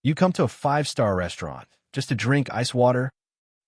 You come to a five-star restaurant just to drink ice water?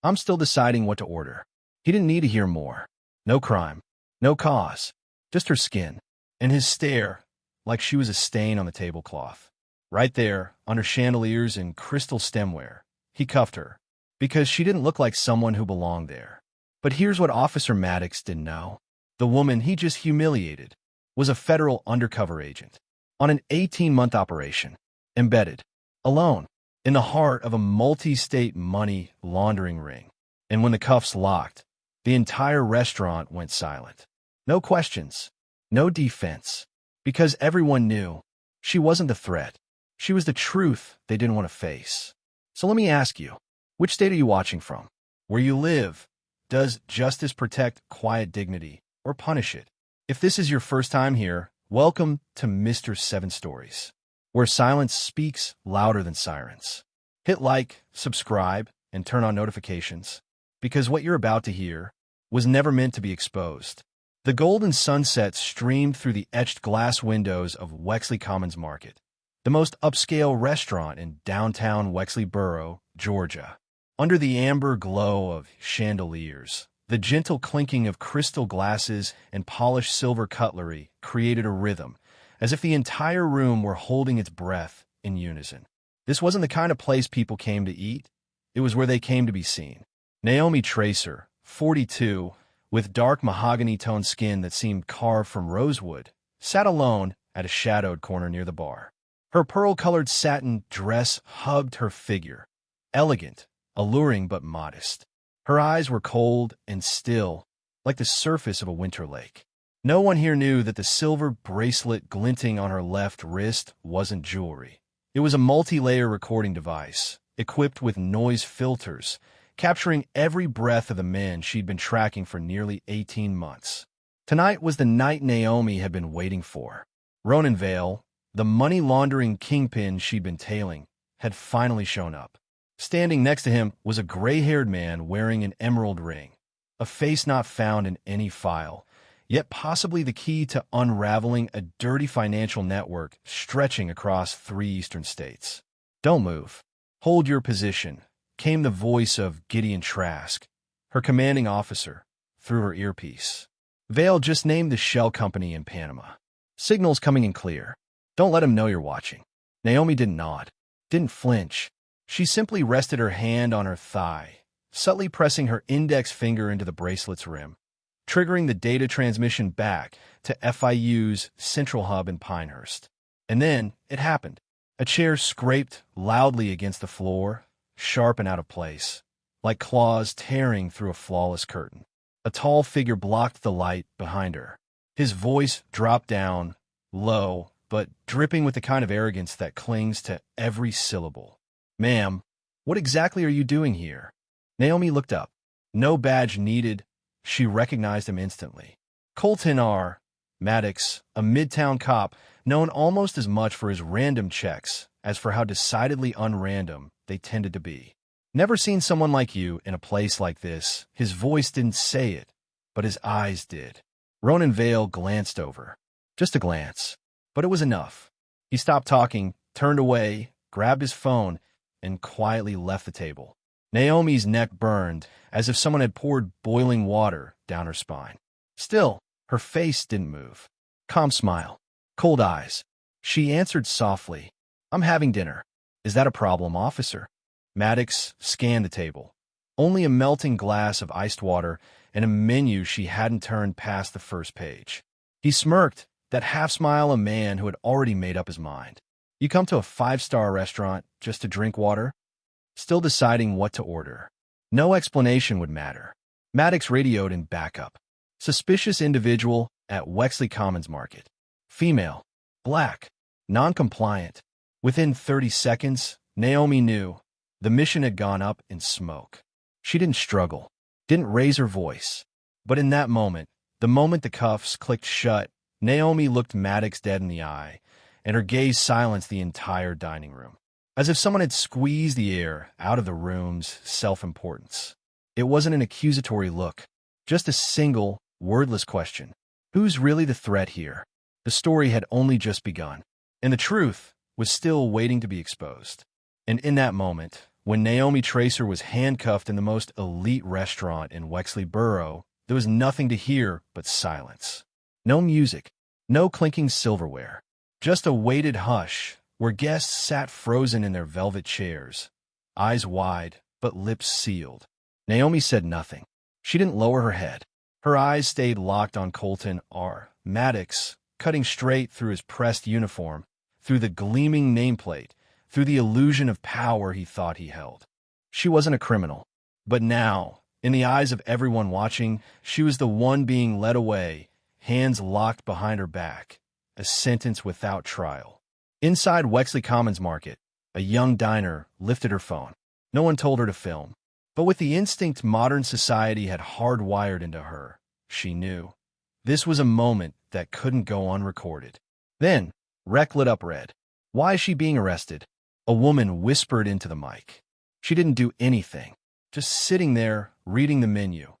I'm still deciding what to order. He didn't need to hear more. No crime. No cause. Just her skin. And his stare, like she was a stain on the tablecloth. Right there, under chandeliers and crystal stemware, he cuffed her, because she didn't look like someone who belonged there. But here's what Officer Maddox didn't know. The woman he just humiliated was a federal undercover agent on an 18-month operation, embedded, alone, in the heart of a multi-state money laundering ring. And when the cuffs locked, the entire restaurant went silent. No questions, no defense, because everyone knew she wasn't the threat. She was the truth they didn't want to face. So let me ask you, which state are you watching from? Where you live, does justice protect quiet dignity or punish it? If this is your first time here, welcome to Mr. Seven Stories, where silence speaks louder than sirens. Hit like, subscribe, and turn on notifications, because what you're about to hear was never meant to be exposed. The golden sunset streamed through the etched glass windows of Wexley Commons Market, the most upscale restaurant in downtown Wexleyboro, Georgia. Under the amber glow of chandeliers, the gentle clinking of crystal glasses and polished silver cutlery created a rhythm, as if the entire room were holding its breath in unison. This wasn't the kind of place people came to eat. It was where they came to be seen. Naomi Tracer, 42, with dark mahogany-toned skin that seemed carved from rosewood, sat alone at a shadowed corner near the bar. Her pearl-colored satin dress hugged her figure, elegant, alluring but modest. Her eyes were cold and still, like the surface of a winter lake. No one here knew that the silver bracelet glinting on her left wrist wasn't jewelry. It was a multi-layer recording device, equipped with noise filters, capturing every breath of the man she'd been tracking for nearly 18 months. Tonight was the night Naomi had been waiting for. Ronan Vale, the money-laundering kingpin she'd been tailing, had finally shown up. Standing next to him was a gray-haired man wearing an emerald ring, a face not found in any file, yet possibly the key to unraveling a dirty financial network stretching across 3 eastern states. "Don't move. Hold your position," came the voice of Gideon Trask, her commanding officer, through her earpiece. Vale just named the shell company in Panama. "Signal's coming in clear. Don't let him know you're watching." Naomi didn't nod, didn't flinch. She simply rested her hand on her thigh, subtly pressing her index finger into the bracelet's rim, triggering the data transmission back to FIU's central hub in Pinehurst. And then it happened. A chair scraped loudly against the floor, sharp and out of place, like claws tearing through a flawless curtain. A tall figure blocked the light behind her. His voice dropped down, low, but dripping with the kind of arrogance that clings to every syllable. "Ma'am, what exactly are you doing here?" Naomi looked up. No badge needed. She recognized him instantly. Colton R. Maddox, a midtown cop, known almost as much for his random checks as for how decidedly unrandom they tended to be. "Never seen someone like you in a place like this." His voice didn't say it, but his eyes did. Ronan Vale glanced over. Just a glance. But it was enough. He stopped talking, turned away, grabbed his phone, and quietly left the table. Naomi's neck burned, as if someone had poured boiling water down her spine. Still, her face didn't move. Calm smile. Cold eyes. She answered softly, "I'm having dinner." "Is that a problem, officer?" Maddox scanned the table. Only a melting glass of iced water and a menu she hadn't turned past the first page. He smirked, that half-smile a man who had already made up his mind. "You come to a five-star restaurant just to drink water?" Still deciding what to order. No explanation would matter. Maddox radioed in backup. "Suspicious individual at Wexley Commons Market. Female. Black. Non-compliant." Within 30 seconds, Naomi knew the mission had gone up in smoke. She didn't struggle, didn't raise her voice. But in that moment, the moment the cuffs clicked shut, Naomi looked Maddox dead in the eye, and her gaze silenced the entire dining room, as if someone had squeezed the air out of the room's self-importance. It wasn't an accusatory look, just a single, wordless question. Who's really the threat here? The story had only just begun, and the truth was still waiting to be exposed. And in that moment, when Naomi Tracer was handcuffed in the most elite restaurant in Wexley Borough, there was nothing to hear but silence. No music, no clinking silverware, just a weighted hush where guests sat frozen in their velvet chairs, eyes wide but lips sealed. Naomi said nothing. She didn't lower her head. Her eyes stayed locked on Colton R. Maddox, cutting straight through his pressed uniform, through the gleaming nameplate, through the illusion of power he thought he held. She wasn't a criminal. But now, in the eyes of everyone watching, she was the one being led away, hands locked behind her back, a sentence without trial. Inside Wexley Commons Market, a young diner lifted her phone. No one told her to film. But with the instinct modern society had hardwired into her, she knew. This was a moment that couldn't go unrecorded. Then, Rec lit up red. Why is she being arrested? A woman whispered into the mic. She didn't do anything, just sitting there, reading the menu.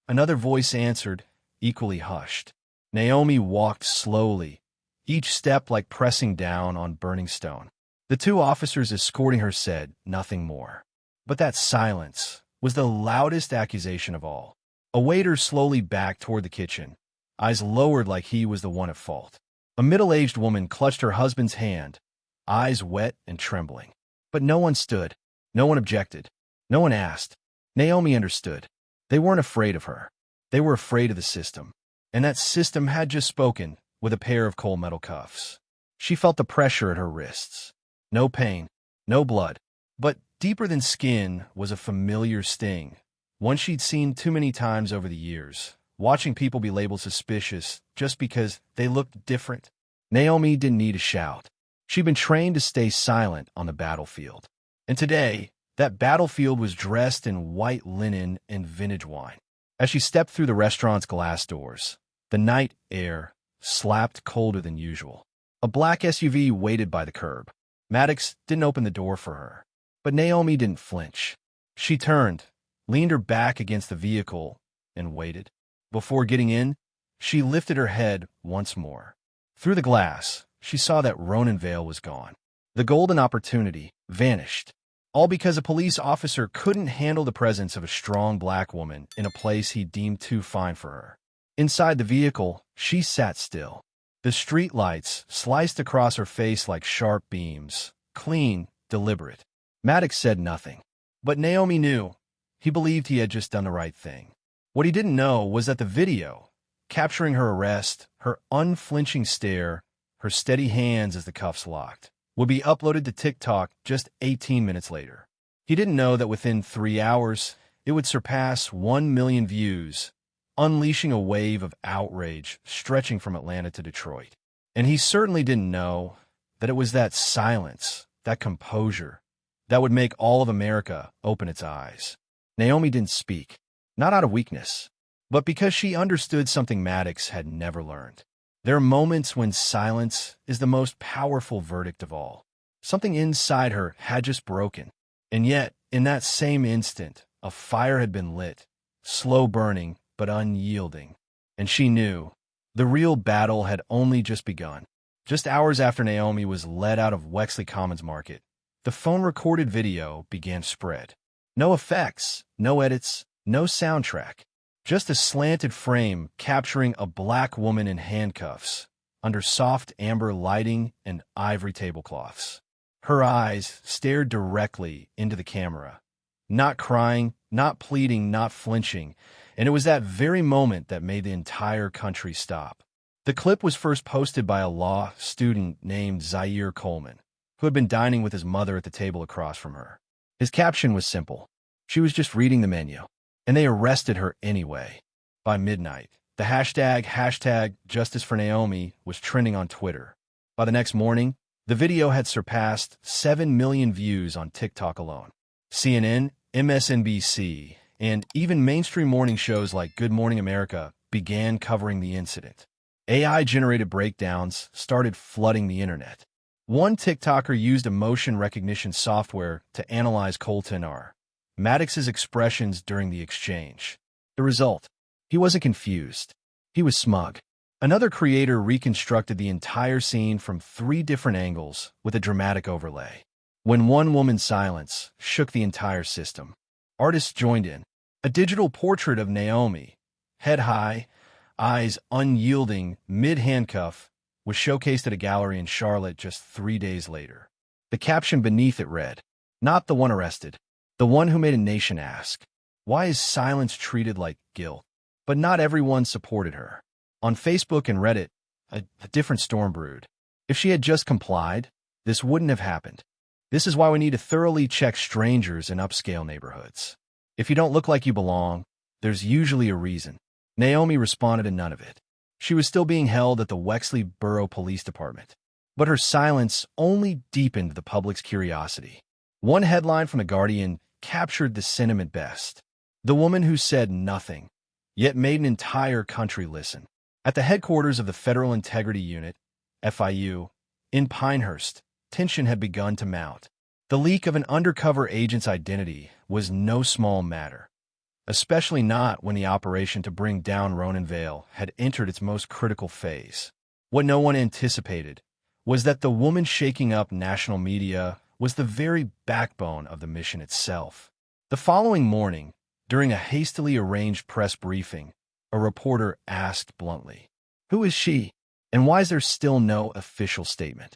Another voice answered, equally hushed. Naomi walked slowly, each step like pressing down on burning stone. The two officers escorting her said nothing more. But that silence was the loudest accusation of all. A waiter slowly backed toward the kitchen, eyes lowered like he was the one at fault. A middle-aged woman clutched her husband's hand, eyes wet and trembling. But no one stood. No one objected. No one asked. Naomi understood. They weren't afraid of her. They were afraid of the system. And that system had just spoken with a pair of cold metal cuffs. She felt the pressure at her wrists. No pain, no blood. But deeper than skin was a familiar sting, one she'd seen too many times over the years, watching people be labeled suspicious just because they looked different. Naomi didn't need to shout. She'd been trained to stay silent on the battlefield. And today, that battlefield was dressed in white linen and vintage wine. As she stepped through the restaurant's glass doors, the night air slapped colder than usual. A black SUV waited by the curb. Maddox didn't open the door for her. But Naomi didn't flinch. She turned, leaned her back against the vehicle, and waited. Before getting in, she lifted her head once more. Through the glass, she saw that Ronan Vale was gone. The golden opportunity vanished. All because a police officer couldn't handle the presence of a strong black woman in a place he deemed too fine for her. Inside the vehicle, she sat still. The street lights sliced across her face like sharp beams, clean, deliberate. Maddox said nothing. But Naomi knew. He believed he had just done the right thing. What he didn't know was that the video, capturing her arrest, her unflinching stare, her steady hands as the cuffs locked, would be uploaded to TikTok just 18 minutes later. He didn't know that within 3 hours, it would surpass 1 million views, unleashing a wave of outrage stretching from Atlanta to Detroit. And he certainly didn't know that it was that silence, that composure, that would make all of America open its eyes. Naomi didn't speak, not out of weakness, but because she understood something Maddox had never learned. There are moments when silence is the most powerful verdict of all. Something inside her had just broken. And yet, in that same instant, a fire had been lit, slow burning but unyielding. And she knew the real battle had only just begun. Just hours after Naomi was led out of Wexley Commons Market, the phone-recorded video began to spread. No effects, no edits, no soundtrack. Just a slanted frame capturing a black woman in handcuffs, under soft amber lighting and ivory tablecloths. Her eyes stared directly into the camera, not crying, not pleading, not flinching, and it was that very moment that made the entire country stop. The clip was first posted by a law student named Zaire Coleman, who had been dining with his mother at the table across from her. His caption was simple. She was just reading the menu. And they arrested her anyway. By midnight, the hashtag Justice for Naomi was trending on Twitter. By the next morning, the video had surpassed 7 million views on TikTok alone. CNN, MSNBC, and even mainstream morning shows like Good Morning America began covering the incident. AI-generated breakdowns started flooding the internet. One TikToker used emotion recognition software to analyze Colton R. Maddox's expressions during the exchange. The result? He wasn't confused. He was smug. Another creator reconstructed the entire scene from 3 different angles with a dramatic overlay. When one woman's silence shook the entire system, artists joined in. A digital portrait of Naomi, head high, eyes unyielding, mid-handcuff, was showcased at a gallery in Charlotte just 3 days later. The caption beneath it read, "Not the one arrested, the one who made a nation ask, why is silence treated like guilt?" But not everyone supported her. On Facebook and Reddit, a different storm brewed. If she had just complied, this wouldn't have happened. This is why we need to thoroughly check strangers in upscale neighborhoods. If you don't look like you belong, there's usually a reason. Naomi responded to none of it. She was still being held at the Wexley Borough Police Department. But her silence only deepened the public's curiosity. One headline from The Guardian captured the sentiment best. The woman who said nothing, yet made an entire country listen. At the headquarters of the Federal Integrity Unit, FIU, in Pinehurst, tension had begun to mount. The leak of an undercover agent's identity was no small matter, especially not when the operation to bring down Ronan Vale had entered its most critical phase. What no one anticipated was that the woman shaking up national media was the very backbone of the mission itself. The following morning, during a hastily arranged press briefing, a reporter asked bluntly, "Who is she, and why is there still no official statement?"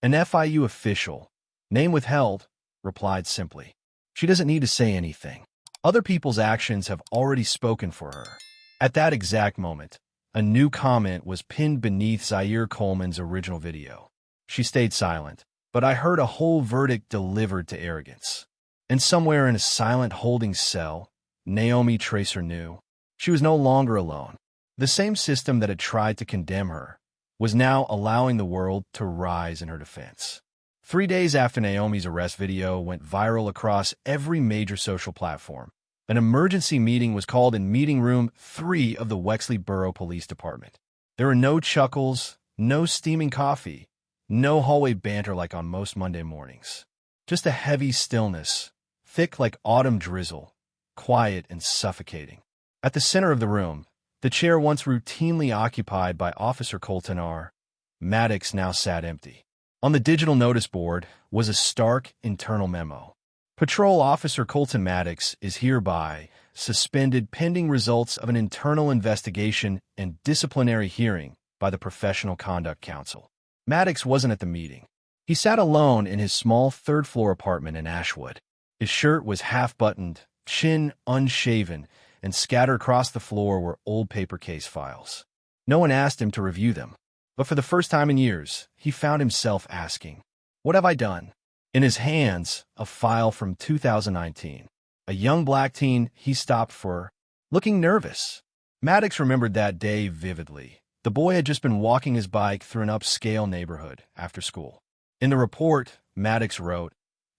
An FIU official, name withheld, replied simply, "She doesn't need to say anything. Other people's actions have already spoken for her." At that exact moment, a new comment was pinned beneath Zaire Coleman's original video. She stayed silent, but I heard a whole verdict delivered to arrogance. And somewhere in a silent holding cell, Naomi Tracer knew she was no longer alone. The same system that had tried to condemn her was now allowing the world to rise in her defense. 3 days after Naomi's arrest video went viral across every major social platform, an emergency meeting was called in Meeting Room 3 of the Wexley Borough Police Department. There were no chuckles, no steaming coffee, no hallway banter like on most Monday mornings. Just a heavy stillness, thick like autumn drizzle, quiet and suffocating. At the center of the room, the chair once routinely occupied by Officer Colton R. Maddox now sat empty. On the digital notice board was a stark internal memo. Patrol Officer Colton Maddox is hereby suspended pending results of an internal investigation and disciplinary hearing by the Professional Conduct Council. Maddox wasn't at the meeting. He sat alone in his small third-floor apartment in Ashwood. His shirt was half-buttoned, chin unshaven, and scattered across the floor were old paper case files. No one asked him to review them, but for the first time in years, he found himself asking, "What have I done?" In his hands, a file from 2019. A young black teen he stopped for, looking nervous. Maddox remembered that day vividly. The boy had just been walking his bike through an upscale neighborhood after school. In the report, Maddox wrote,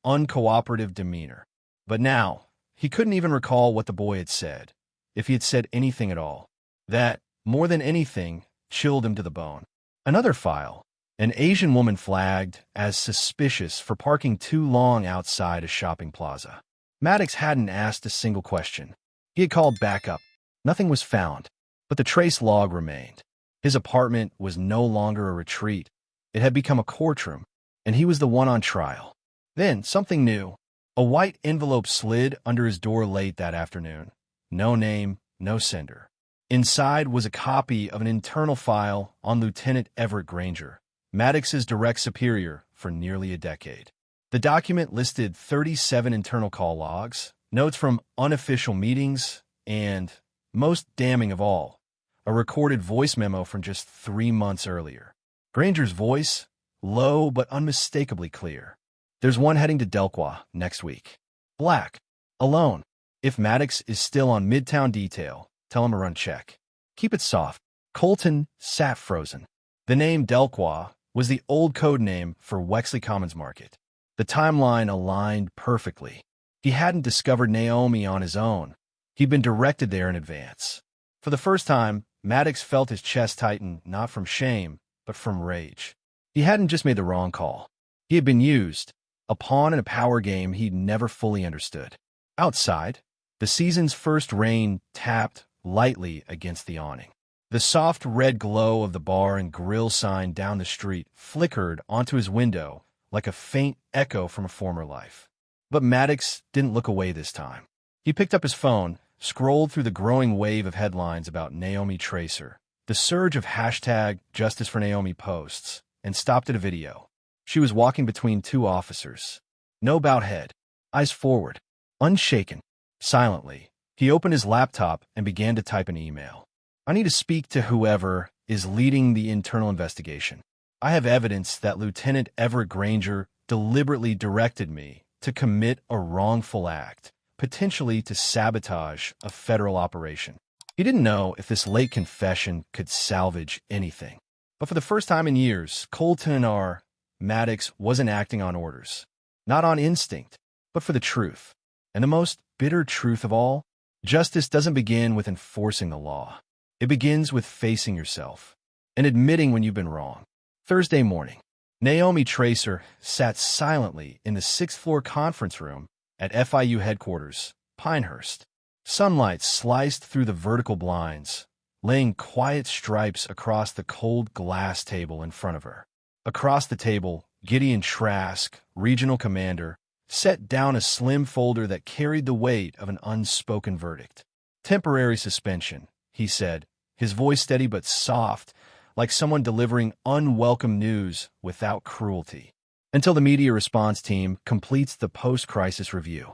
"Uncooperative demeanor." But now, he couldn't even recall what the boy had said, if he had said anything at all. That, more than anything, chilled him to the bone. Another file. An Asian woman flagged as suspicious for parking too long outside a shopping plaza. Maddox hadn't asked a single question. He had called backup. Nothing was found, but the trace log remained. His apartment was no longer a retreat. It had become a courtroom, and he was the one on trial. Then, something new. A white envelope slid under his door late that afternoon. No name, no sender. Inside was a copy of an internal file on Lieutenant Everett Granger, Maddox's direct superior for nearly a decade. The document listed 37 internal call logs, notes from unofficial meetings, and, most damning of all, a recorded voice memo from just 3 months earlier. Granger's voice, low but unmistakably clear. "There's one heading to Delqua next week. Black. Alone. If Maddox is still on Midtown Detail, tell him to run check. Keep it soft." Colton sat frozen. The name Delqua was the old code name for Wexley Commons Market. The timeline aligned perfectly. He hadn't discovered Naomi on his own. He'd been directed there in advance. For the first time, Maddox felt his chest tighten not from shame, but from rage. He hadn't just made the wrong call. He had been used, a pawn in a power game he'd never fully understood. Outside, the season's first rain tapped lightly against the awning. The soft red glow of the bar and grill sign down the street flickered onto his window like a faint echo from a former life. But Maddox didn't look away this time. He picked up his phone, scrolled through the growing wave of headlines about Naomi Tracer, the surge of hashtag Justice for Naomi posts, and stopped at a video. She was walking between two officers. No bowed head, eyes forward, unshaken. Silently, he opened his laptop and began to type an email. I need to speak to whoever is leading the internal investigation. I have evidence that Lieutenant Everett Granger deliberately directed me to commit a wrongful act, potentially to sabotage a federal operation. He didn't know if this late confession could salvage anything. But for the first time in years, Colton R. Maddox wasn't acting on orders. Not on instinct, but for the truth. And the most bitter truth of all, justice doesn't begin with enforcing the law. It begins with facing yourself and admitting when you've been wrong. Thursday morning, Naomi Tracer sat silently in the sixth-floor conference room at FIU headquarters, Pinehurst. Sunlight sliced through the vertical blinds, laying quiet stripes across the cold glass table in front of her. Across the table, Gideon Trask, regional commander, set down a slim folder that carried the weight of an unspoken verdict. Temporary suspension, he said, his voice steady but soft, like someone delivering unwelcome news without cruelty. Until the media response team completes the post-crisis review.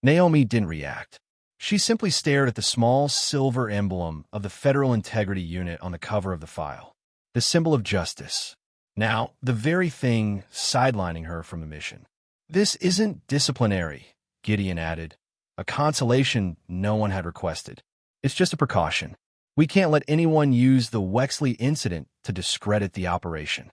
Naomi didn't react. She simply stared at the small silver emblem of the Federal Integrity Unit on the cover of the file, the symbol of justice. Now, the very thing sidelining her from the mission. This isn't disciplinary, Gideon added, a consolation no one had requested. It's just a precaution. We can't let anyone use the Wexley incident to discredit the operation.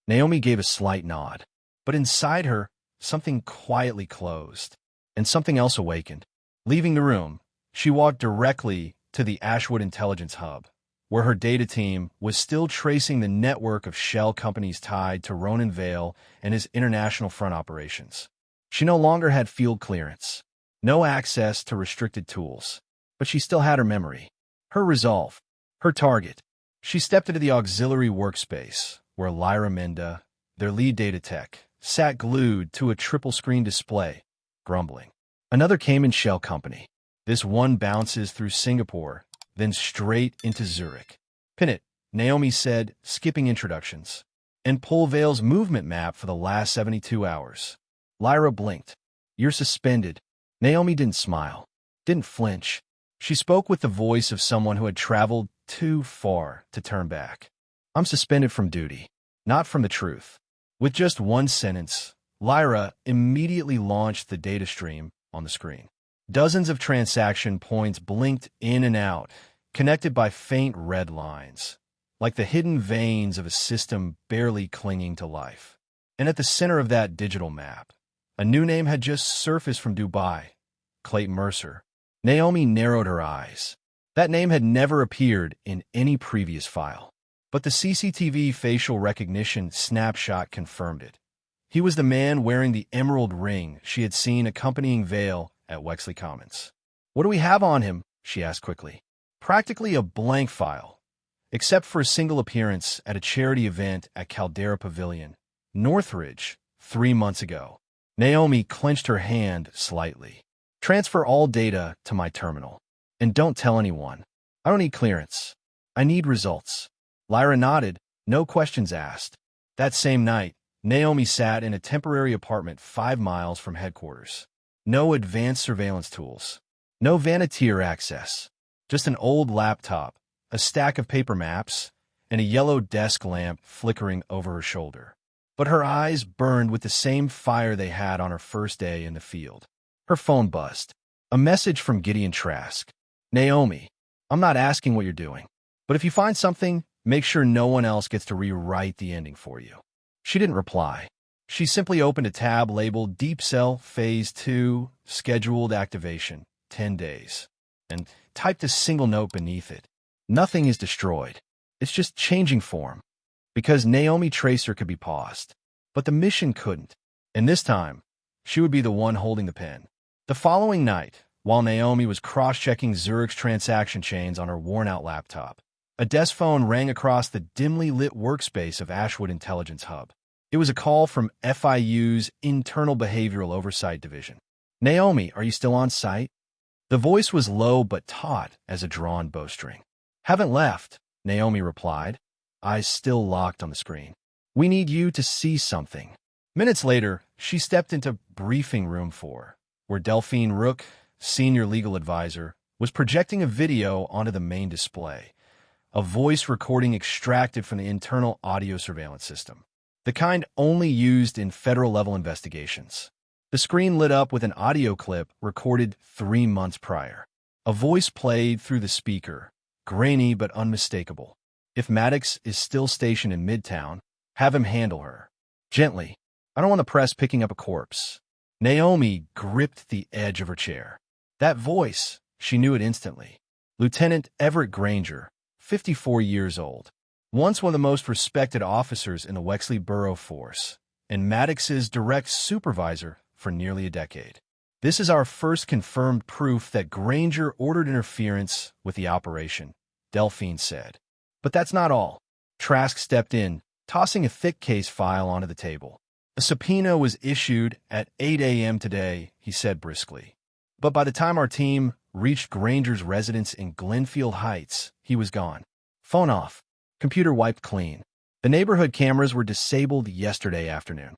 Naomi gave a slight nod, but inside her, something quietly closed, and something else awakened. Leaving the room, she walked directly to the Ashwood Intelligence Hub, where her data team was still tracing the network of shell companies tied to Ronan Vale and his international front operations. She no longer had field clearance, no access to restricted tools, but she still had her memory, her resolve, her target. She stepped into the auxiliary workspace, where Lyra Menda, their lead data tech, sat glued to a triple-screen display, grumbling. Another Cayman shell company. This one bounces through Singapore, then straight into Zurich. Pin it, Naomi said, skipping introductions. And pull Vale's movement map for the last 72 hours. Lyra blinked. You're suspended. Naomi didn't smile, didn't flinch. She spoke with the voice of someone who had traveled too far to turn back. I'm suspended from duty, not from the truth. With just one sentence, Lyra immediately launched the data stream on the screen. Dozens of transaction points blinked in and out, connected by faint red lines, like the hidden veins of a system barely clinging to life. And at the center of that digital map, a new name had just surfaced from Dubai, Clayton Mercer. Naomi narrowed her eyes. That name had never appeared in any previous file. But the CCTV facial recognition snapshot confirmed it. He was the man wearing the emerald ring she had seen accompanying Vale at Wexley Commons. What do we have on him? She asked quickly. Practically a blank file, except for a single appearance at a charity event at Caldera Pavilion, Northridge, 3 months ago. Naomi clenched her hand slightly. Transfer all data to my terminal. And don't tell anyone. I don't need clearance. I need results. Lyra nodded, no questions asked. That same night, Naomi sat in a temporary apartment 5 miles from headquarters. No advanced surveillance tools. No Vanatier access. Just an old laptop, a stack of paper maps, and a yellow desk lamp flickering over her shoulder. But her eyes burned with the same fire they had on her first day in the field. Her phone buzzed. A message from Gideon Trask. Naomi, I'm not asking what you're doing, but if you find something, make sure no one else gets to rewrite the ending for you. She didn't reply. She simply opened a tab labeled Deep Cell Phase 2 Scheduled Activation, 10 days, and typed a single note beneath it. Nothing is destroyed. It's just changing form. Because Naomi Tracer could be paused, but the mission couldn't. And this time, she would be the one holding the pen. The following night, while Naomi was cross-checking Zurich's transaction chains on her worn-out laptop, a desk phone rang across the dimly lit workspace of Ashwood Intelligence Hub. It was a call from FIU's Internal Behavioral Oversight Division. "Naomi, are you still on site?" The voice was low but taut as a drawn bowstring. "Haven't left," Naomi replied, eyes still locked on the screen. "We need you to see something." Minutes later, she stepped into briefing room 4, where Delphine Rook, senior legal advisor, was projecting a video onto the main display, a voice recording extracted from the internal audio surveillance system, the kind only used in federal-level investigations. The screen lit up with an audio clip recorded 3 months prior. A voice played through the speaker, grainy but unmistakable. "If Maddox is still stationed in Midtown, have him handle her. Gently. I don't want the press picking up a corpse." Naomi gripped the edge of her chair. That voice, she knew it instantly. Lieutenant Everett Granger, 54 years old, once one of the most respected officers in the Wexley Borough Force, and Maddox's direct supervisor for nearly a decade. "This is our first confirmed proof that Granger ordered interference with the operation," Delphine said. "But that's not all." Trask stepped in, tossing a thick case file onto the table. "A subpoena was issued at 8 a.m. today," he said briskly. "But by the time our team reached Granger's residence in Glenfield Heights, he was gone. Phone off. Computer wiped clean. The neighborhood cameras were disabled yesterday afternoon."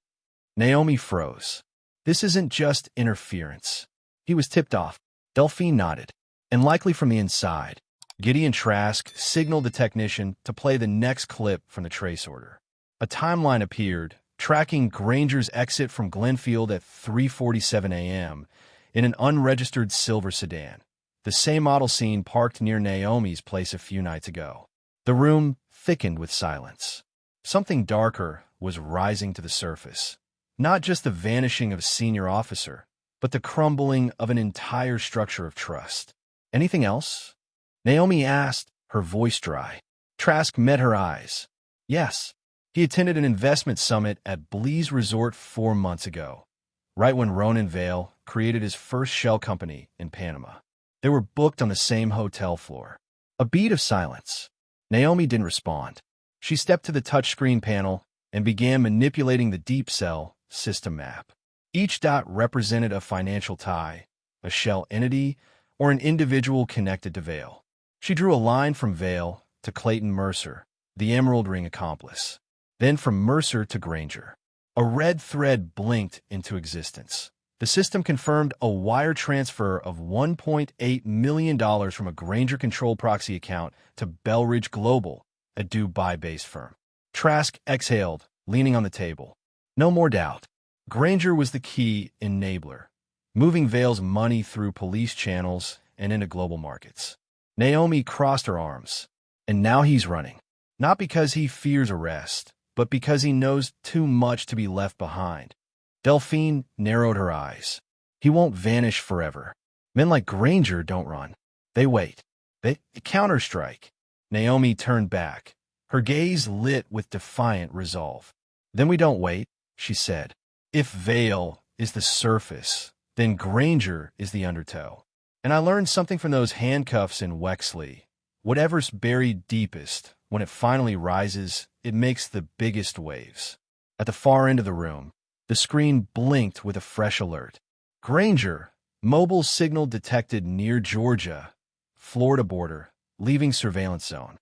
Naomi froze. "This isn't just interference." "He was tipped off." Delphine nodded. "And likely from the inside." Gideon Trask signaled the technician to play the next clip from the trace order. A timeline appeared, tracking Granger's exit from Glenfield at 3:47 a.m. in an unregistered silver sedan, the same model seen parked near Naomi's place a few nights ago. The room thickened with silence. Something darker was rising to the surface. Not just the vanishing of a senior officer, but the crumbling of an entire structure of trust. "Anything else?" Naomi asked, her voice dry. Trask met her eyes. "Yes. He attended an investment summit at Blease Resort 4 months ago, right when Ronan Vale created his first shell company in Panama. They were booked on the same hotel floor." A beat of silence. Naomi didn't respond. She stepped to the touchscreen panel and began manipulating the Deep Cell system map. Each dot represented a financial tie, a shell entity, or an individual connected to Vale. She drew a line from Vale to Clayton Mercer, the Emerald Ring accomplice, then from Mercer to Granger. A red thread blinked into existence. The system confirmed a wire transfer of $1.8 million from a Granger-controlled proxy account to Belridge Global, a Dubai-based firm. Trask exhaled, leaning on the table. No more doubt. Granger was the key enabler, moving Vale's money through police channels and into global markets. Naomi crossed her arms. And now he's running. Not because he fears arrest, but because he knows too much to be left behind. Delphine narrowed her eyes. "He won't vanish forever. Men like Granger don't run. They wait. They counterstrike." Naomi turned back, her gaze lit with defiant resolve. "Then we don't wait," she said. "If Vale is the surface, then Granger is the undertow. And I learned something from those handcuffs in Wexley. Whatever's buried deepest, when it finally rises, it makes the biggest waves." At the far end of the room, the screen blinked with a fresh alert. "Granger, mobile signal detected near Georgia, Florida border, leaving surveillance zone."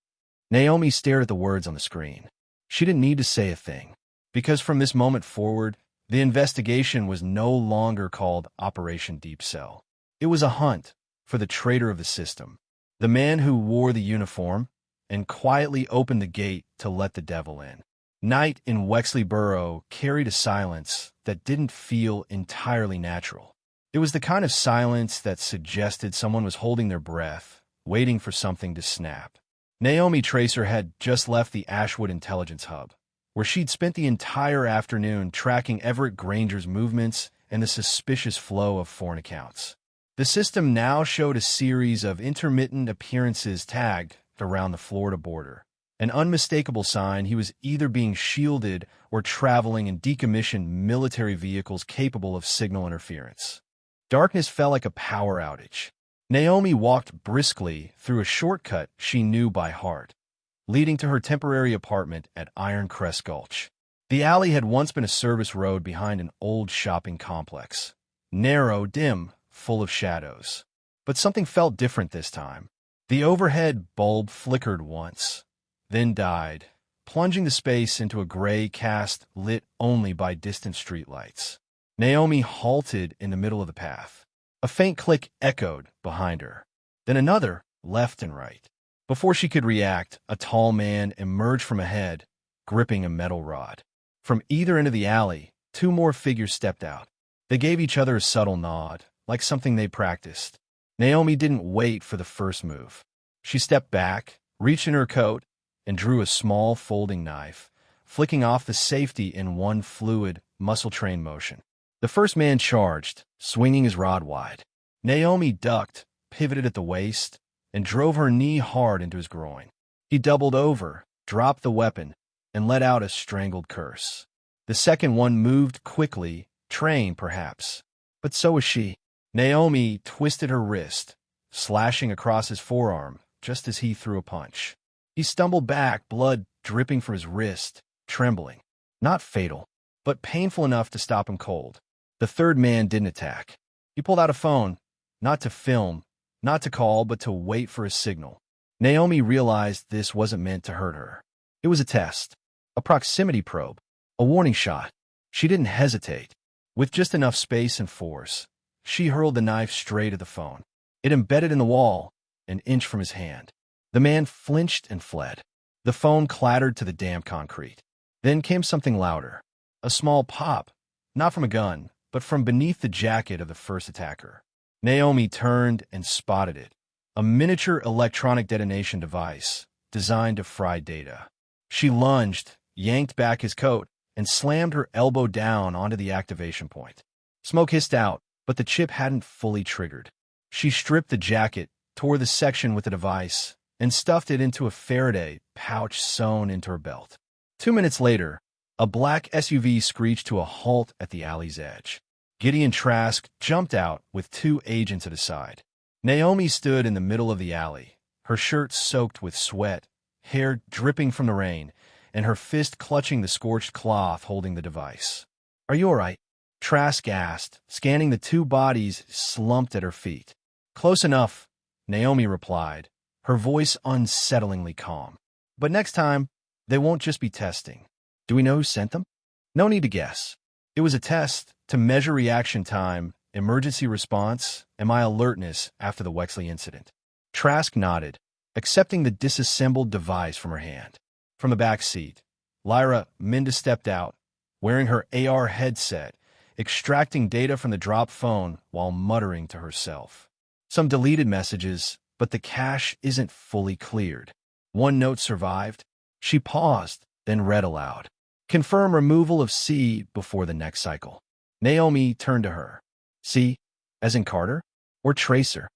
Naomi stared at the words on the screen. She didn't need to say a thing, because from this moment forward, the investigation was no longer called Operation Deep Cell. It was a hunt for the traitor of the system, the man who wore the uniform and quietly opened the gate to let the devil in. Night in Wexley Borough carried a silence that didn't feel entirely natural. It was the kind of silence that suggested someone was holding their breath, waiting for something to snap. Naomi Tracer had just left the Ashwood Intelligence Hub, where she'd spent the entire afternoon tracking Everett Granger's movements and the suspicious flow of foreign accounts. The system now showed a series of intermittent appearances tagged around the Florida border, an unmistakable sign he was either being shielded or traveling in decommissioned military vehicles capable of signal interference. Darkness fell like a power outage. Naomi walked briskly through a shortcut she knew by heart, leading to her temporary apartment at Iron Crest Gulch. The alley had once been a service road behind an old shopping complex. Narrow, dim, full of shadows. But something felt different this time. The overhead bulb flickered once, then died, plunging the space into a gray cast lit only by distant streetlights. Naomi halted in the middle of the path. A faint click echoed behind her. Then another, left and right. Before she could react, a tall man emerged from ahead, gripping a metal rod. From either end of the alley, two more figures stepped out. They gave each other a subtle nod, like something they practiced. Naomi didn't wait for the first move. She stepped back, reached in her coat, and drew a small folding knife, flicking off the safety in one fluid, muscle-trained motion. The first man charged, swinging his rod wide. Naomi ducked, pivoted at the waist, and drove her knee hard into his groin. He doubled over, dropped the weapon, and let out a strangled curse. The second one moved quickly, trained perhaps, but so was she. Naomi twisted her wrist, slashing across his forearm just as he threw a punch. He stumbled back, blood dripping from his wrist, trembling. Not fatal, but painful enough to stop him cold. The third man didn't attack. He pulled out a phone, not to film, not to call, but to wait for a signal. Naomi realized this wasn't meant to hurt her. It was a test, a proximity probe, a warning shot. She didn't hesitate. With just enough space and force, she hurled the knife straight at the phone. It embedded in the wall, an inch from his hand. The man flinched and fled. The phone clattered to the damp concrete. Then came something louder. A small pop, not from a gun, but from beneath the jacket of the first attacker. Naomi turned and spotted it. A miniature electronic detonation device designed to fry data. She lunged, yanked back his coat, and slammed her elbow down onto the activation point. Smoke hissed out, but the chip hadn't fully triggered. She stripped the jacket, tore the section with the device, and stuffed it into a Faraday pouch sewn into her belt. 2 minutes later, a black SUV screeched to a halt at the alley's edge. Gideon Trask jumped out with two agents at his side. Naomi stood in the middle of the alley, her shirt soaked with sweat, hair dripping from the rain, and her fist clutching the scorched cloth holding the device. "Are you all right?" Trask asked, scanning the two bodies slumped at her feet. "Close enough," Naomi replied, her voice unsettlingly calm. "But next time, they won't just be testing. Do we know who sent them?" "No need to guess. It was a test to measure reaction time, emergency response, and my alertness after the Wexley incident." Trask nodded, accepting the disassembled device from her hand. From the back seat, Lyra Minda stepped out, wearing her AR headset, extracting data from the dropped phone while muttering to herself. Some deleted messages, but the cache isn't fully cleared. One note survived. She paused, then read aloud. "Confirm removal of C before the next cycle." Naomi turned to her. "C, as in Carter, or Tracer?"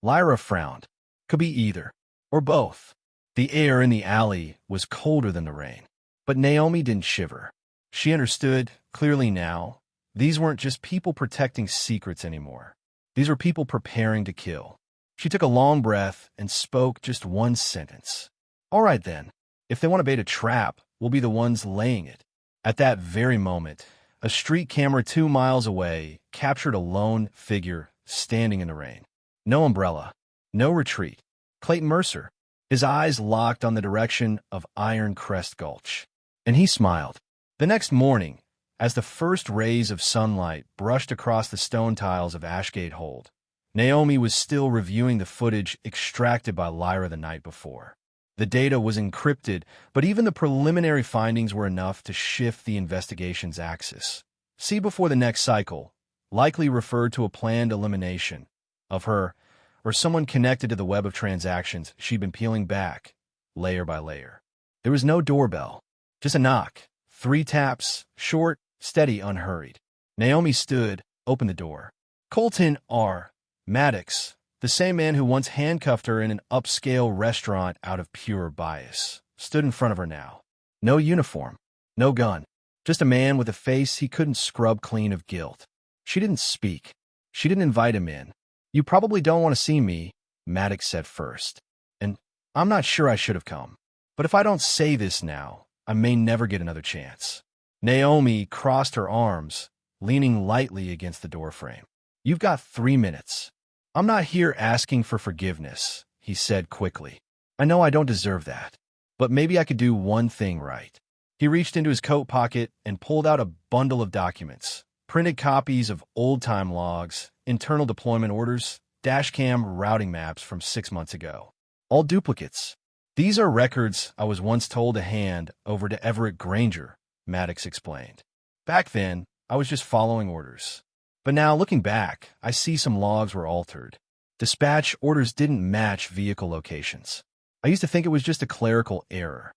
Lyra frowned. "Could be either, or both." The air in the alley was colder than the rain. But Naomi didn't shiver. She understood, clearly now, these weren't just people protecting secrets anymore. These were people preparing to kill. She took a long breath and spoke just one sentence. "All right then, if they want to bait a trap, we'll be the ones laying it." At that very moment, a street camera 2 miles away captured a lone figure standing in the rain. No umbrella, no retreat. Clayton Mercer. His eyes locked on the direction of Iron Crest Gulch. And he smiled. The next morning, as the first rays of sunlight brushed across the stone tiles of Ashgate Hold, Naomi was still reviewing the footage extracted by Lyra the night before. The data was encrypted, but even the preliminary findings were enough to shift the investigation's axis. See before the next cycle likely referred to a planned elimination of her or someone connected to the web of transactions she'd been peeling back, layer by layer. There was no doorbell, just a knock, 3 taps, short, steady, unhurried. Naomi stood, opened the door. Colton R. Maddox, the same man who once handcuffed her in an upscale restaurant out of pure bias, stood in front of her now. No uniform, no gun, just a man with a face he couldn't scrub clean of guilt. She didn't speak. She didn't invite him in. "You probably don't want to see me," Maddox said first. "And I'm not sure I should have come. But if I don't say this now, I may never get another chance." Naomi crossed her arms, leaning lightly against the doorframe. "You've got 3 minutes. I'm not here asking for forgiveness," he said quickly. "I know I don't deserve that, but maybe I could do one thing right." He reached into his coat pocket and pulled out a bundle of documents, printed copies of old-time logs, internal deployment orders, dashcam routing maps from 6 months ago. All duplicates. "These are records I was once told to hand over to Everett Granger," Maddox explained. "Back then, I was just following orders. But now, looking back, I see some logs were altered. Dispatch orders didn't match vehicle locations. I used to think it was just a clerical error.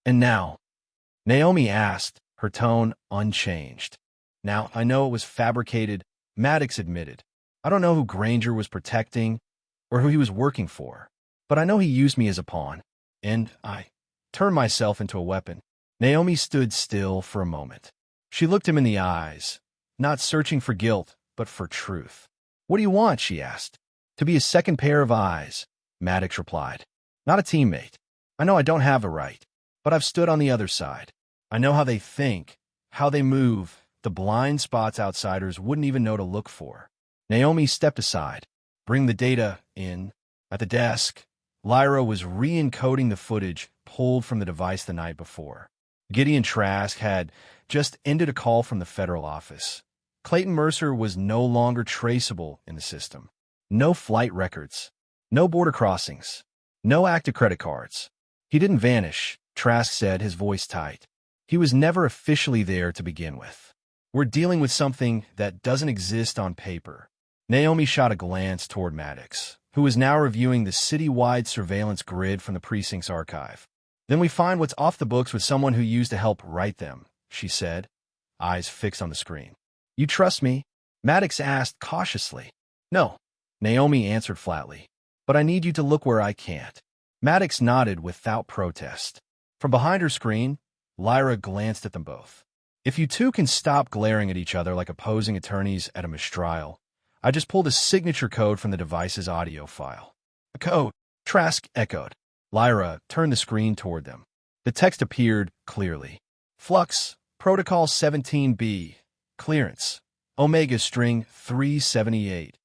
And now," Naomi asked, her tone unchanged. "Now, I know it was fabricated," Maddox admitted. "I don't know who Granger was protecting or who he was working for, but I know he used me as a pawn, and I turned myself into a weapon." Naomi stood still for a moment. She looked him in the eyes, not searching for guilt, but for truth. "What do you want?" she asked. "To be a second pair of eyes," Maddox replied. "Not a teammate. I know I don't have a right, but I've stood on the other side. I know how they think, how they move, the blind spots outsiders wouldn't even know to look for." Naomi stepped aside. "Bring the data in." At the desk, Lyra was re-encoding the footage pulled from the device the night before. Gideon Trask had just ended a call from the federal office. Clayton Mercer was no longer traceable in the system. No flight records, no border crossings, no active credit cards. "He didn't vanish," Trask said, his voice tight. "He was never officially there to begin with. We're dealing with something that doesn't exist on paper." Naomi shot a glance toward Maddox, who was now reviewing the city-wide surveillance grid from the precinct's archive. "Then we find what's off the books with someone who used to help write them," she said, eyes fixed on the screen. "You trust me?" Maddox asked cautiously. "No," Naomi answered flatly. "But I need you to look where I can't." Maddox nodded without protest. From behind her screen, Lyra glanced at them both. "If you two can stop glaring at each other like opposing attorneys at a mistrial, I just pulled a signature code from the device's audio file." "A code?" Trask echoed. Lyra turned the screen toward them. The text appeared clearly. "Flux, Protocol 17B, clearance, Omega string 378,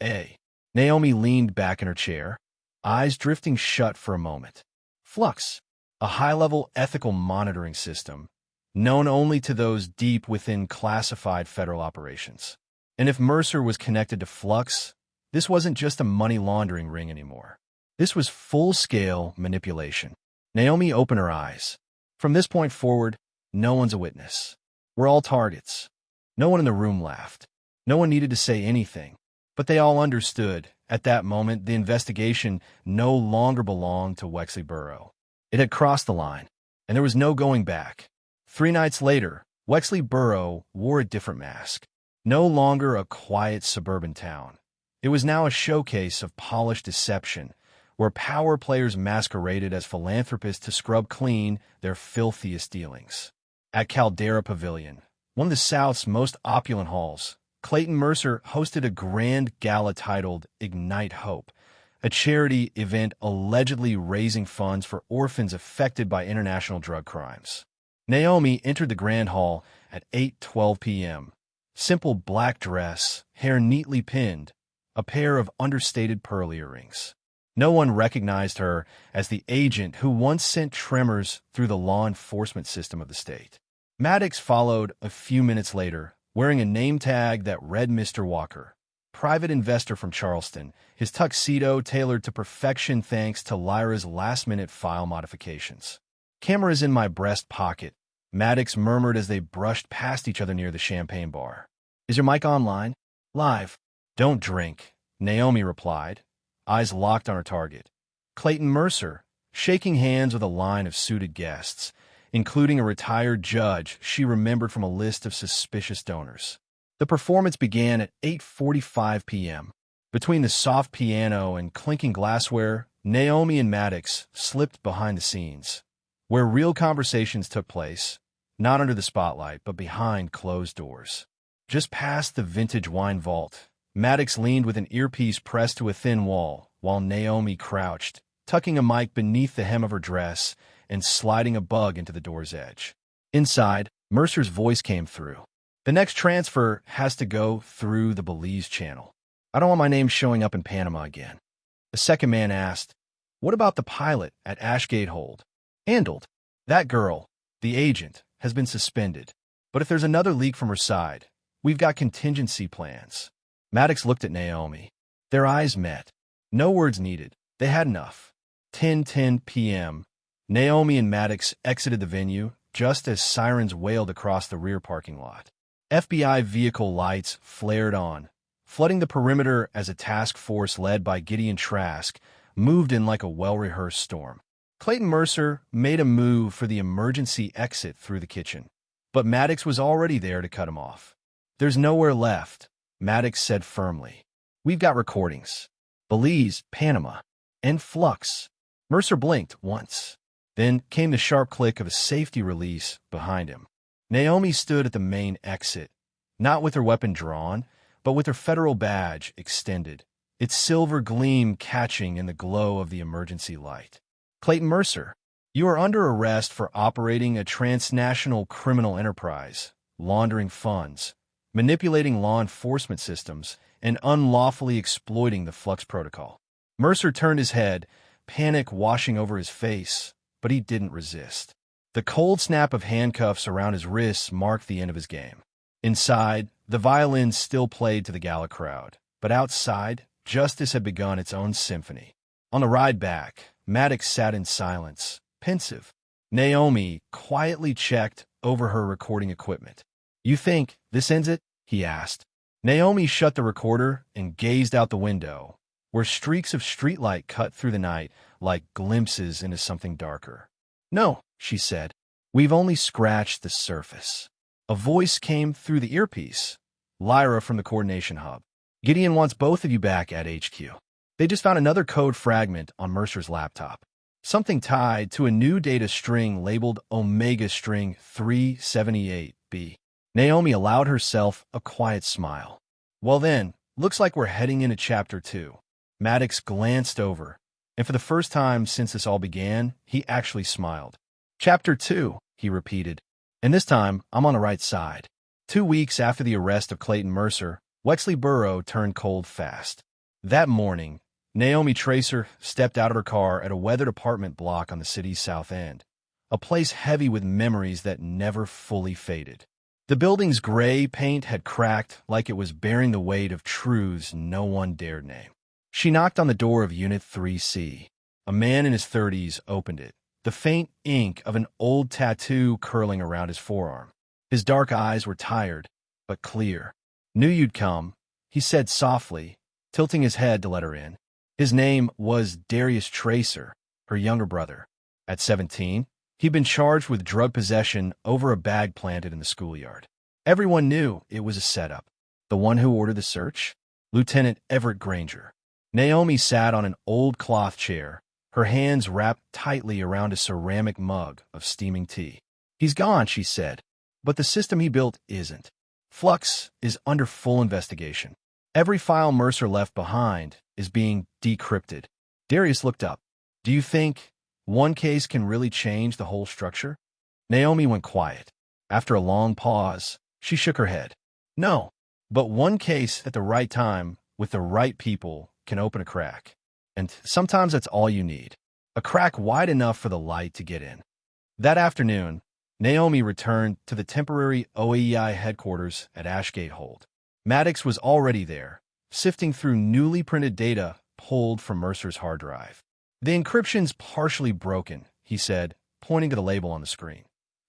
A." Naomi leaned back in her chair, eyes drifting shut for a moment. Flux, a high-level ethical monitoring system, known only to those deep within classified federal operations. And if Mercer was connected to Flux, this wasn't just a money laundering ring anymore. This was full-scale manipulation. Naomi opened her eyes. "From this point forward, no one's a witness. We're all targets." No one in the room laughed. No one needed to say anything. But they all understood, at that moment, the investigation no longer belonged to Wexley Borough. It had crossed the line, and there was no going back. 3 nights later, Wexley Borough wore a different mask. No longer a quiet suburban town. It was now a showcase of polished deception, where power players masqueraded as philanthropists to scrub clean their filthiest dealings. At Caldera Pavilion, one of the South's most opulent halls, Clayton Mercer hosted a grand gala titled Ignite Hope, a charity event allegedly raising funds for orphans affected by international drug crimes. Naomi entered the grand hall at 8:12 p.m. Simple black dress, hair neatly pinned, a pair of understated pearl earrings. No one recognized her as the agent who once sent tremors through the law enforcement system of the state. Maddox followed a few minutes later, wearing a name tag that read Mr. Walker, private investor from Charleston, his tuxedo tailored to perfection thanks to Lyra's last-minute file modifications. "Camera's in my breast pocket," Maddox murmured as they brushed past each other near the champagne bar. "Is your mic online?" "Live." "Don't drink," Naomi replied, eyes locked on her target. Clayton Mercer, shaking hands with a line of suited guests, including a retired judge she remembered from a list of suspicious donors. The performance began at 8:45 p.m. Between the soft piano and clinking glassware, Naomi and Maddox slipped behind the scenes, where real conversations took place, not under the spotlight, but behind closed doors. Just past the vintage wine vault, Maddox leaned with an earpiece pressed to a thin wall, while Naomi crouched, tucking a mic beneath the hem of her dress and sliding a bug into the door's edge. Inside, Mercer's voice came through. The next transfer has to go through the Belize Channel. I don't want my name showing up in Panama again. The second man asked, what about the pilot at Ashgate Hold? Handled. That girl, the agent, has been suspended. But if there's another leak from her side, we've got contingency plans. Maddox looked at Naomi. Their eyes met. No words needed. They had enough. 10:10 p.m. Naomi and Maddox exited the venue just as sirens wailed across the rear parking lot. FBI vehicle lights flared on, flooding the perimeter as a task force led by Gideon Trask moved in like a well-rehearsed storm. Clayton Mercer made a move for the emergency exit through the kitchen, but Maddox was already there to cut him off. There's nowhere left, Maddox said firmly. We've got recordings. Belize, Panama, and Flux. Mercer blinked once. Then came the sharp click of a safety release behind him. Naomi stood at the main exit, not with her weapon drawn, but with her federal badge extended, its silver gleam catching in the glow of the emergency light. Clayton Mercer, you are under arrest for operating a transnational criminal enterprise, laundering funds, manipulating law enforcement systems, and unlawfully exploiting the Flux protocol. Mercer turned his head, panic washing over his face, but he didn't resist. The cold snap of handcuffs around his wrists marked the end of his game. Inside, the violins still played to the gala crowd, but outside, justice had begun its own symphony. On the ride back, Maddox sat in silence, pensive. Naomi quietly checked over her recording equipment. You think this ends it? He asked. Naomi shut the recorder and gazed out the window, where streaks of streetlight cut through the night like glimpses into something darker. No, she said. We've only scratched the surface. A voice came through the earpiece. Lyra from the coordination hub. Gideon wants both of you back at HQ. They just found another code fragment on Mercer's laptop. Something tied to a new data string labeled Omega String 378B. Naomi allowed herself a quiet smile. Well then, looks like we're heading into Chapter 2. Maddox glanced over, and for the first time since this all began, he actually smiled. Chapter 2, he repeated. And this time, I'm on the right side. 2 weeks after the arrest of Clayton Mercer, Wexley Burrow turned cold fast. That morning, Naomi Tracer stepped out of her car at a weathered apartment block on the city's south end, a place heavy with memories that never fully faded. The building's gray paint had cracked like it was bearing the weight of truths no one dared name. She knocked on the door of Unit 3C. A man in his 30s opened it, the faint ink of an old tattoo curling around his forearm. His dark eyes were tired, but clear. Knew you'd come, he said softly, tilting his head to let her in. His name was Darius Tracer, her younger brother. At 17, he'd been charged with drug possession over a bag planted in the schoolyard. Everyone knew it was a setup. The one who ordered the search? Lieutenant Everett Granger. Naomi sat on an old cloth chair, her hands wrapped tightly around a ceramic mug of steaming tea. He's gone, she said, but the system he built isn't. Flux is under full investigation. Every file Mercer left behind is being decrypted. Darius looked up. Do you think one case can really change the whole structure? Naomi went quiet. After a long pause, she shook her head. No, but one case at the right time with the right people can open a crack. And sometimes that's all you need. A crack wide enough for the light to get in. That afternoon, Naomi returned to the temporary OAEI headquarters at Ashgate Hold. Maddox was already there, sifting through newly printed data pulled from Mercer's hard drive. The encryption's partially broken, he said, pointing to the label on the screen.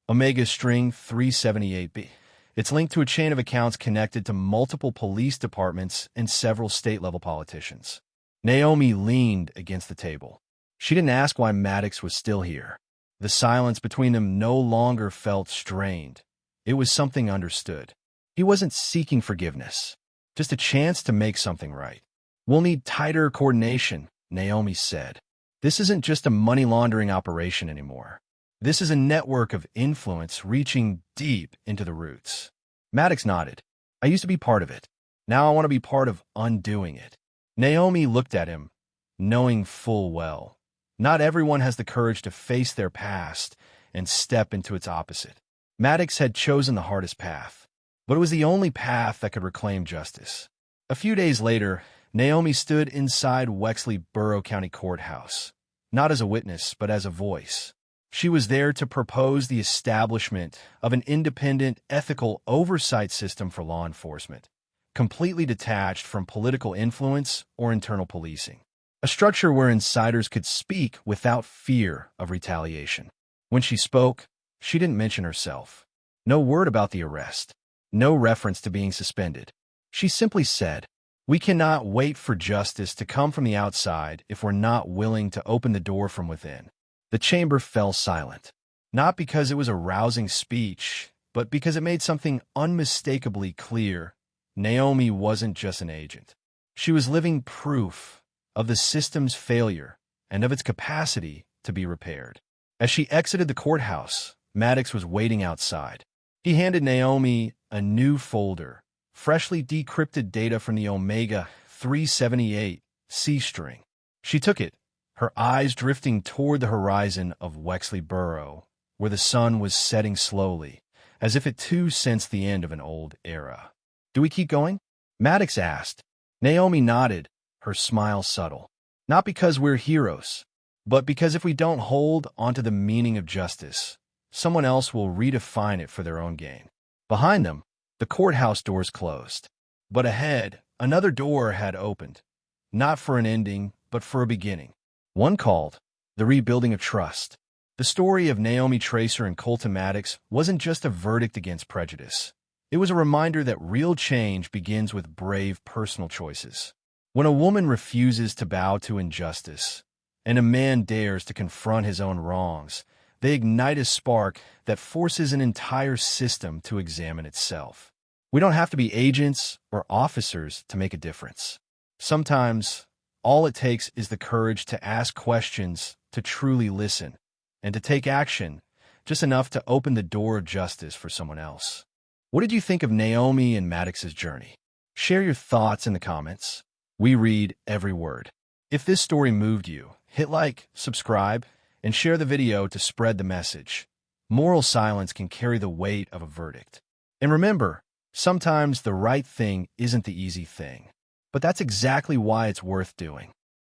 Omega String 378B. It's linked to a chain of accounts connected to multiple police departments and several state-level politicians. Naomi leaned against the table. She didn't ask why Maddox was still here. The silence between them no longer felt strained. It was something understood. He wasn't seeking forgiveness, just a chance to make something right. We'll need tighter coordination, Naomi said. This isn't just a money laundering operation anymore. This is a network of influence reaching deep into the roots. Maddox nodded. I used to be part of it. Now I want to be part of undoing it. Naomi looked at him, knowing full well. Not everyone has the courage to face their past and step into its opposite. Maddox had chosen the hardest path, but it was the only path that could reclaim justice. A few days later, Naomi stood inside Wexley Borough County Courthouse, not as a witness, but as a voice. She was there to propose the establishment of an independent, ethical oversight system for law enforcement, completely detached from political influence or internal policing. A structure where insiders could speak without fear of retaliation. When she spoke, she didn't mention herself. No word about the arrest. No reference to being suspended. She simply said, "We cannot wait for justice to come from the outside if we're not willing to open the door from within." The chamber fell silent, not because it was a rousing speech, but because it made something unmistakably clear. Naomi wasn't just an agent. She was living proof of the system's failure and of its capacity to be repaired. As she exited the courthouse, Maddox was waiting outside. He handed Naomi a new folder, freshly decrypted data from the Omega 378 C string. She took it, her eyes drifting toward the horizon of Wexley Borough, where the sun was setting slowly, as if it too sensed the end of an old era. "Do we keep going?" Maddox asked. Naomi nodded, her smile subtle. "Not because we're heroes, but because if we don't hold onto the meaning of justice, someone else will redefine it for their own gain." Behind them, the courthouse doors closed. But ahead, another door had opened, not for an ending, but for a beginning. One called The Rebuilding of Trust. The story of Naomi Tracer and Colton Maddox wasn't just a verdict against prejudice. It was a reminder that real change begins with brave personal choices. When a woman refuses to bow to injustice, and a man dares to confront his own wrongs, they ignite a spark that forces an entire system to examine itself. We don't have to be agents or officers to make a difference. Sometimes, all it takes is the courage to ask questions, to truly listen, and to take action, just enough to open the door of justice for someone else. What did you think of Naomi and Maddox's journey? Share your thoughts in the comments. We read every word. If this story moved you, hit like, subscribe, and share the video to spread the message. Moral silence can carry the weight of a verdict. And remember, sometimes the right thing isn't the easy thing. But that's exactly why it's worth doing.